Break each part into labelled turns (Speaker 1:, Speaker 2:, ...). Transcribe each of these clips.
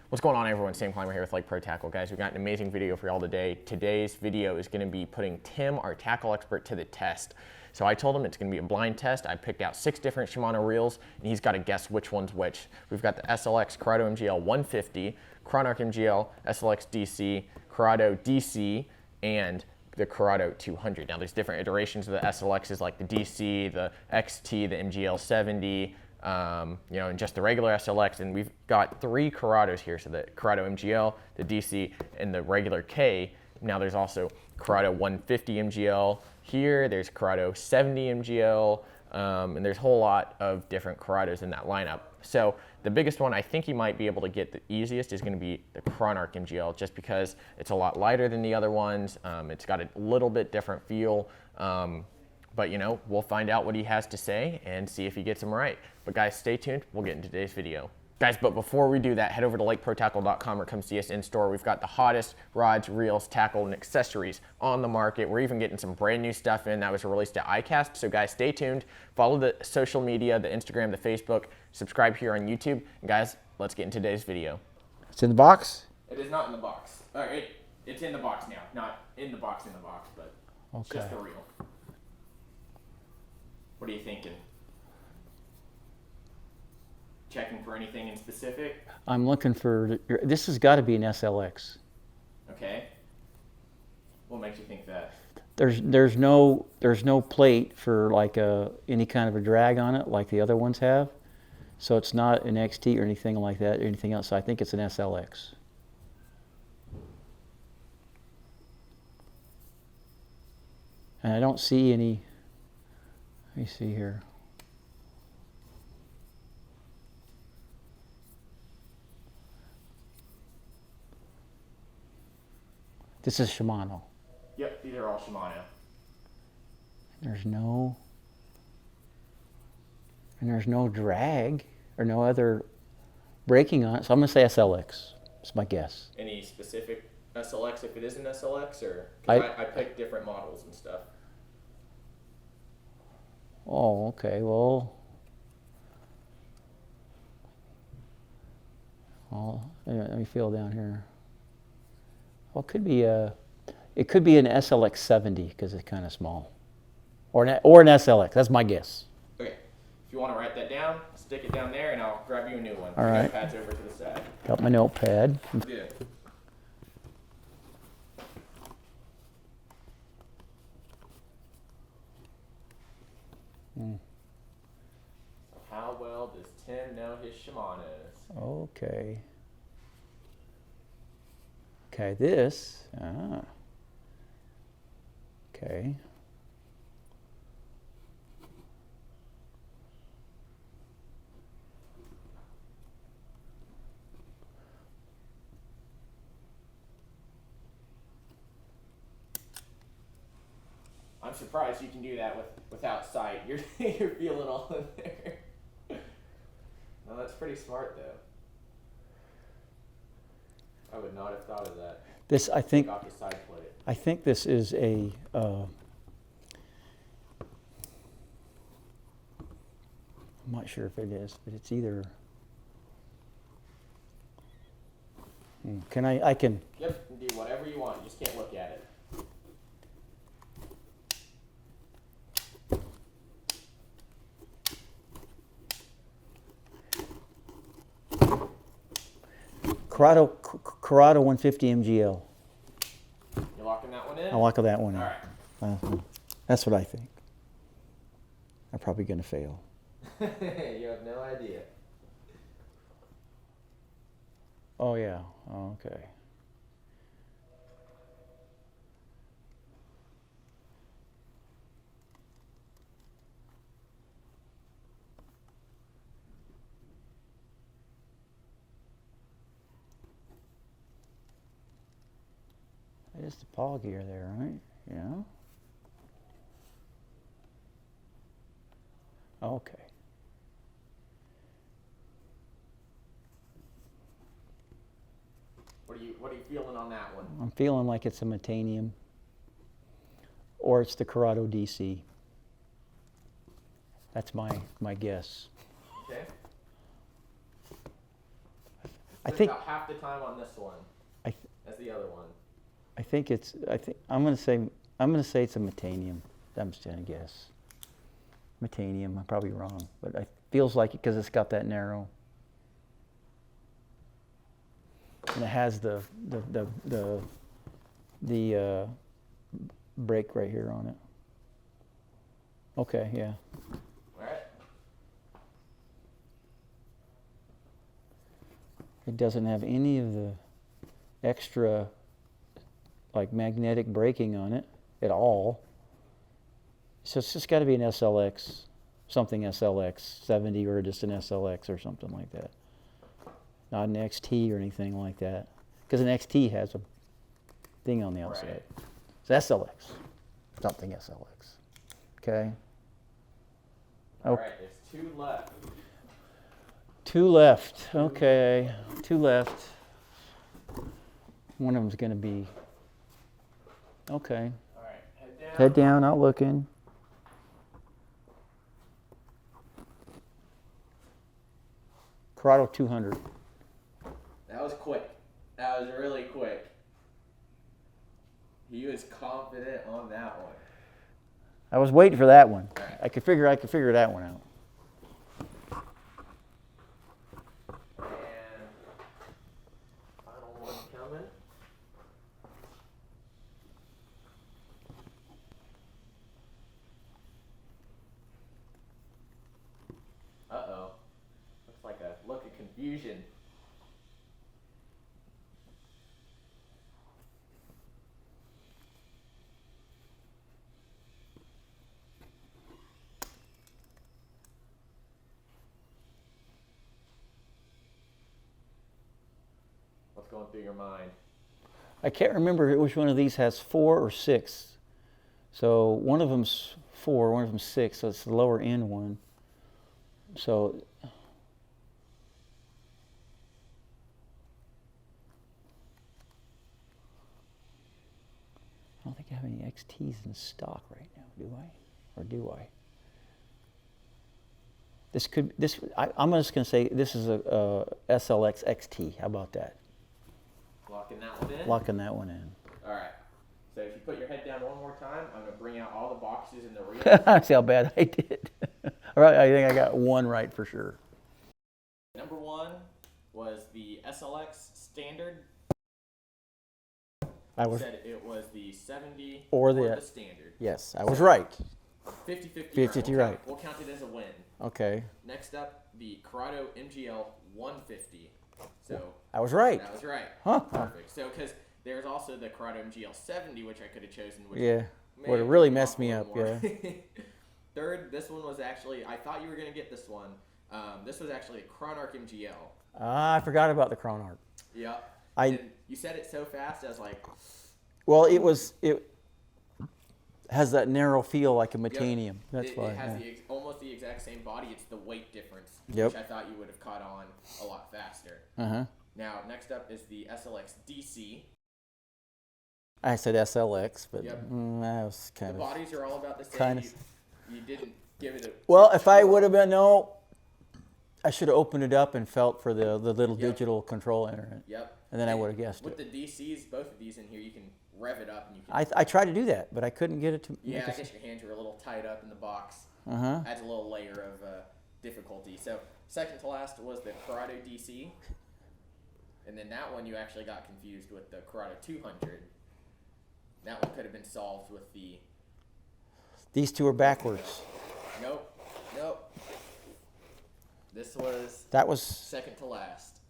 Speaker 1: What's going on, everyone? Sam Clymer here with Lake Pro Tackle. Guys, we've got an amazing video for y'all today. Today's video is going to be putting Tim, our tackle expert, to the test. So I told him it's going to be a blind test. I picked out 6 different Shimano reels, and he's got to guess which one's which. We've got the SLX Corrado MGL 150, Chronarch MGL, SLX DC, Corrado DC, and the Corrado 200. Now, there's different iterations of the SLXs, like the DC, the XT, the MGL 70, and just the regular SLX, and we've got 3 Corrados here, so the Corrado MGL, the DC, and the regular K. Now there's also Corrado 150 MGL here, there's Corrado 70 MGL, and there's a whole lot of different Corrados in that lineup. So the biggest one I think you might be able to get the easiest is going to be the Chronarch MGL, just because it's a lot lighter than the other ones. It's got a little bit different feel. But we'll find out what he has to say and see if he gets them right. But guys, stay tuned. We'll get into today's video. Guys, but before we do that, head over to lakeprotackle.com or come see us in store. We've got the hottest rods, reels, tackle, and accessories on the market. We're even getting some brand new stuff in that was released at ICAST. So guys, stay tuned. Follow the social media, the Instagram, the Facebook. Subscribe here on YouTube. And guys, let's get into today's video.
Speaker 2: It's in the box?
Speaker 1: It is not in the box. It's in the box now. Not in the box, but it's just the reel. What are you thinking? Checking for anything in specific?
Speaker 2: I'm looking for, this has got to be an SLX.
Speaker 1: Okay. What makes you think that?
Speaker 2: There's no plate for like any kind of a drag on it like the other ones have. So it's not an XT or anything like that, or anything else. So I think it's an SLX. And I don't see any. Let me see here. This is Shimano.
Speaker 1: Yep, these are all Shimano.
Speaker 2: There's no drag or no other braking on it, so I'm going to say SLX. That's my guess.
Speaker 1: Any specific SLX if it is an SLX, or I picked different models and stuff.
Speaker 2: Oh, okay. Well, let me feel down here. Well, it could be an SLX 70 because it's kind of small, or an SLX. That's my guess.
Speaker 1: Okay. If you want to write that down, stick it down there, and I'll grab you a new one.
Speaker 2: All right.
Speaker 1: Notepad's over to the side.
Speaker 2: Got my notepad.
Speaker 1: Yeah. How well does Tim know his Shimanos?
Speaker 2: Okay. Okay, this. Okay.
Speaker 1: I'm surprised you can do that without sight. You're feeling all in there. No, that's pretty smart though. I would not have thought of that.
Speaker 2: This, I think.
Speaker 1: Take off the side plate.
Speaker 2: I think this is a. I'm not sure if it is, but it's either. Can I can.
Speaker 1: Yep, you can do whatever you want. You just can't look at it.
Speaker 2: Corrado 150 MGL.
Speaker 1: You locking that one in?
Speaker 2: I'll lock that one in.
Speaker 1: All right.
Speaker 2: That's what I think. I'm probably going to fail.
Speaker 1: You have no idea.
Speaker 2: Oh, yeah. Oh, okay. It is the paw gear there, right? Yeah. Okay.
Speaker 1: What are you feeling on that one?
Speaker 2: I'm feeling like it's a Metanium, or it's the Corrado DC. That's my guess.
Speaker 1: Okay.
Speaker 2: I think
Speaker 1: about half the time on this one
Speaker 2: I
Speaker 1: as the other one.
Speaker 2: I think I'm gonna say it's a metanium. I'm just gonna guess. Metanium. I'm probably wrong, but it feels like it because it's got that narrow. And it has the brake right here on it. Okay, yeah.
Speaker 1: All right.
Speaker 2: It doesn't have any of the extra like magnetic braking on it at all. So it's just got to be an SLX, something SLX 70 or just an SLX or something like that. Not an XT or anything like that. Because an XT has a thing on the outside.
Speaker 1: Right.
Speaker 2: It's SLX, something SLX. Okay.
Speaker 1: All right, there's 2 left.
Speaker 2: 2 left. Okay, 2 left. One of them's going to be. Okay.
Speaker 1: All right, head down.
Speaker 2: Head down, not looking. Corrado 200.
Speaker 1: That was quick. That was really quick. He was confident on that one.
Speaker 2: I was waiting for that one.
Speaker 1: All right.
Speaker 2: I could figure that one out.
Speaker 1: And final one coming. Uh-oh. Looks like a look of confusion. What's going through your mind?
Speaker 2: I can't remember which one of these has 4 or 6. So one of them's 4, one of them's 6, so it's the lower end one. So I don't think I have any XTs in stock right now, do I? Or do I? I'm just going to say this is a SLX XT. How about that?
Speaker 1: Locking that one in?
Speaker 2: Locking that one in.
Speaker 1: All right. So if you put your head down one more time, I'm going to bring out all the boxes in the reel.
Speaker 2: See how bad I did. All right, I think I got one right for sure.
Speaker 1: Number 1 was the SLX standard.
Speaker 2: I was
Speaker 1: Said it was the 70
Speaker 2: or the
Speaker 1: standard.
Speaker 2: Yes, I was right.
Speaker 1: 50-50.
Speaker 2: 50-50 right.
Speaker 1: We'll count it as a win.
Speaker 2: Okay.
Speaker 1: Next up, the Corrado MGL 150. So
Speaker 2: I was right.
Speaker 1: that was right.
Speaker 2: Huh.
Speaker 1: Perfect. So because there's also the Corrado MGL 70, which I could have chosen. Which
Speaker 2: Yeah.
Speaker 1: may
Speaker 2: Would have
Speaker 1: have
Speaker 2: really
Speaker 1: been
Speaker 2: messed
Speaker 1: a
Speaker 2: me
Speaker 1: little
Speaker 2: up,
Speaker 1: more.
Speaker 2: yeah.
Speaker 1: Third, this one was actually, I thought you were going to get this one. This was actually a Chronarch MGL.
Speaker 2: I forgot about the Chronarch.
Speaker 1: Yep.
Speaker 2: I-
Speaker 1: And you said it so fast, I was like,
Speaker 2: Well, it has that narrow feel like a metanium. That's why.
Speaker 1: It has
Speaker 2: yeah.
Speaker 1: almost the exact same body. It's the weight difference,
Speaker 2: Yep.
Speaker 1: which I thought you would have caught on a lot faster.
Speaker 2: Uh-huh.
Speaker 1: Now, next up is the SLX DC.
Speaker 2: I said SLX, but
Speaker 1: Yep.
Speaker 2: that was
Speaker 1: The
Speaker 2: kind of.
Speaker 1: bodies are all about the same.
Speaker 2: kind of-
Speaker 1: You didn't give it a...
Speaker 2: Well, if I would have been I should have opened it up and felt for the little
Speaker 1: Yep.
Speaker 2: digital control in it,
Speaker 1: Yep.
Speaker 2: and then I would have guessed
Speaker 1: With
Speaker 2: it.
Speaker 1: the DCs, both of these in here, you can rev it up and you can...
Speaker 2: I tried to do that, but I couldn't get it to.
Speaker 1: Yeah, I guess your hands are a little tied up in the box.
Speaker 2: Uh-huh.
Speaker 1: Adds a little layer of difficulty. So, second to last was the Corrado DC. And then that one you actually got confused with the Corrado 200. That one could have been solved with the...
Speaker 2: These two are backwards.
Speaker 1: Nope. This was
Speaker 2: That was
Speaker 1: second to last.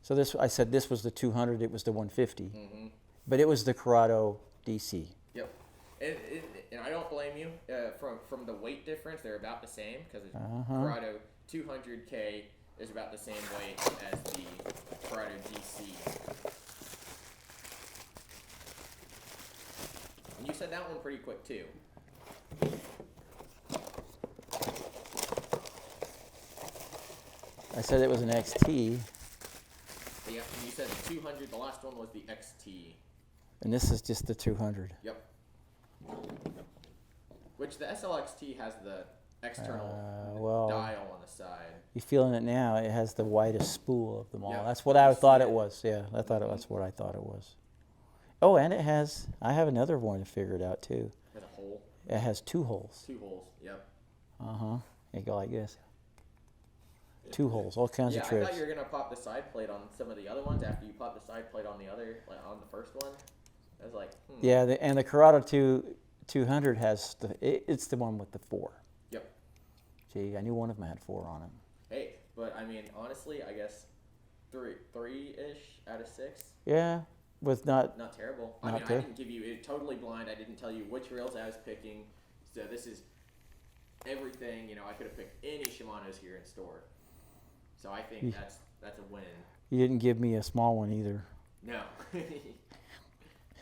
Speaker 2: so. I said this was the 200. It was the 150,
Speaker 1: Mm-hmm.
Speaker 2: but it was the Corrado DC.
Speaker 1: Yep. And I don't blame you. From the weight difference, they're about the same because Corrado 200K is about the same weight as the Corrado DC. And you said that one pretty quick too.
Speaker 2: I said it was an XT,
Speaker 1: Yep. And you said the 200. The last one was the XT.
Speaker 2: and this is just the 200.
Speaker 1: Yep. Which the SLXT has the external
Speaker 2: well,
Speaker 1: dial on the side.
Speaker 2: You feeling it now? It has the widest spool of them all.
Speaker 1: Yep.
Speaker 2: That's what I thought it was. Yeah, that's what I thought it was. Oh, and it has. I have another one to figure it out too.
Speaker 1: Has a hole.
Speaker 2: It has 2 holes.
Speaker 1: 2 holes. Yep.
Speaker 2: You go like this. 2 holes, all kinds of tricks.
Speaker 1: I thought you were gonna pop the side plate on some of the other ones after you popped the side plate on the other, like on the first one. I was like,
Speaker 2: Yeah, and the Corrado 200 has it's the one with the 4.
Speaker 1: Yep.
Speaker 2: Gee, I knew one of them had 4 on it.
Speaker 1: Hey, but I mean, honestly, I guess 3-ish out of 6.
Speaker 2: Yeah, with not
Speaker 1: terrible. I mean, I didn't give you it totally blind. I didn't tell you which rails I was picking. So this is everything. You know, I could have picked any Shimano's here in store. So I think that's a win.
Speaker 2: You didn't give me a small one either.
Speaker 1: No.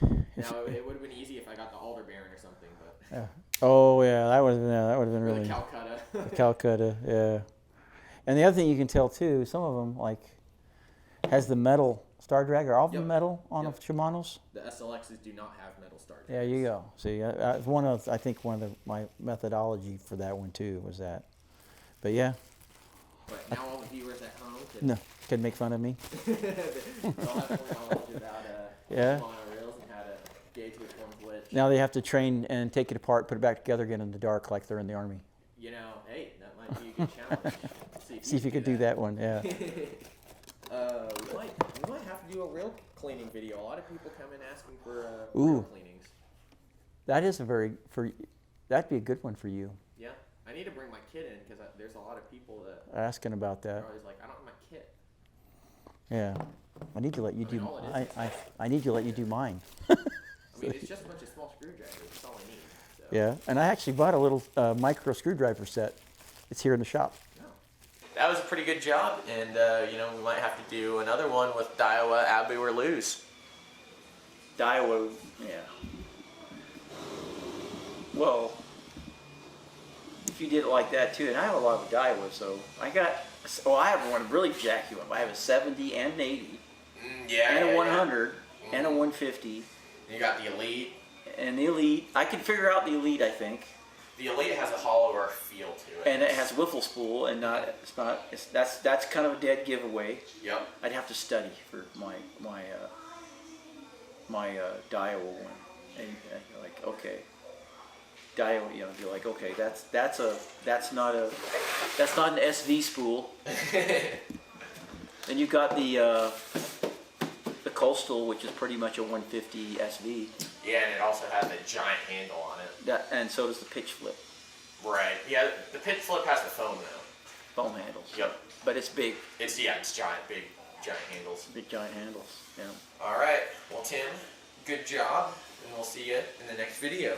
Speaker 1: Now it would have been easy if I got the Aldebaran or something, but.
Speaker 2: Oh yeah, that would have been really.
Speaker 1: The Calcutta.
Speaker 2: The Calcutta, yeah. And the other thing you can tell too, some of them like has the metal star drag, or all of them metal on the Shimano's.
Speaker 1: The SLXs do not have metal star drags.
Speaker 2: Yeah, you go. See, I think my methodology for that one too was that. But yeah.
Speaker 1: But now all the viewers at home
Speaker 2: can make fun of me.
Speaker 1: they'll have more knowledge about Shimano reels and how to gauge which one's which.
Speaker 2: Now they have to train and take it apart, put it back together again in the dark like they're in the army.
Speaker 1: You know, hey, that might be a good challenge.
Speaker 2: See if you could do that one, yeah.
Speaker 1: We might have to do a reel cleaning video. A lot of people come in asking for reel cleanings.
Speaker 2: That is that'd be a good one for you.
Speaker 1: Yeah, I need to bring my kit in because there's a lot of people that
Speaker 2: asking about that.
Speaker 1: are always like, I don't have my kit.
Speaker 2: Yeah, I need to let you do. I need to let you do mine.
Speaker 1: I mean, it's just a bunch of small screwdrivers. That's all I need. So.
Speaker 2: Yeah, and I actually bought a little micro screwdriver set. It's here in the shop.
Speaker 1: Oh. That was a pretty good job, and we might have to do another one with Daiwa, Abu, or lose.
Speaker 2: Daiwa, yeah. Well, if you did it like that too, and I have a lot of Daiwa, so I have one really jacky one. I have a 70 and an 80, and a 100, and a 150.
Speaker 1: You got the Elite.
Speaker 2: And the Elite, I can figure out the Elite, I think.
Speaker 1: The Elite has a hollower feel to it.
Speaker 2: And it has wiffle spool, and that's kind of a dead giveaway.
Speaker 1: Yep.
Speaker 2: I'd have to study for my Daiwa one, and like okay, Daiwa, you're like okay, that's not an SV spool. Then you got the Coastal, which is pretty much a 150 SV.
Speaker 1: Yeah, and it also has a giant handle on it.
Speaker 2: And so does the pitch flip.
Speaker 1: Right. Yeah, the pitch flip has the foam though.
Speaker 2: Foam handles.
Speaker 1: Yep.
Speaker 2: But it's big.
Speaker 1: It's giant, big giant handles.
Speaker 2: Big giant handles. Yeah.
Speaker 1: All right. Well, Tim, good job, and we'll see you in the next video.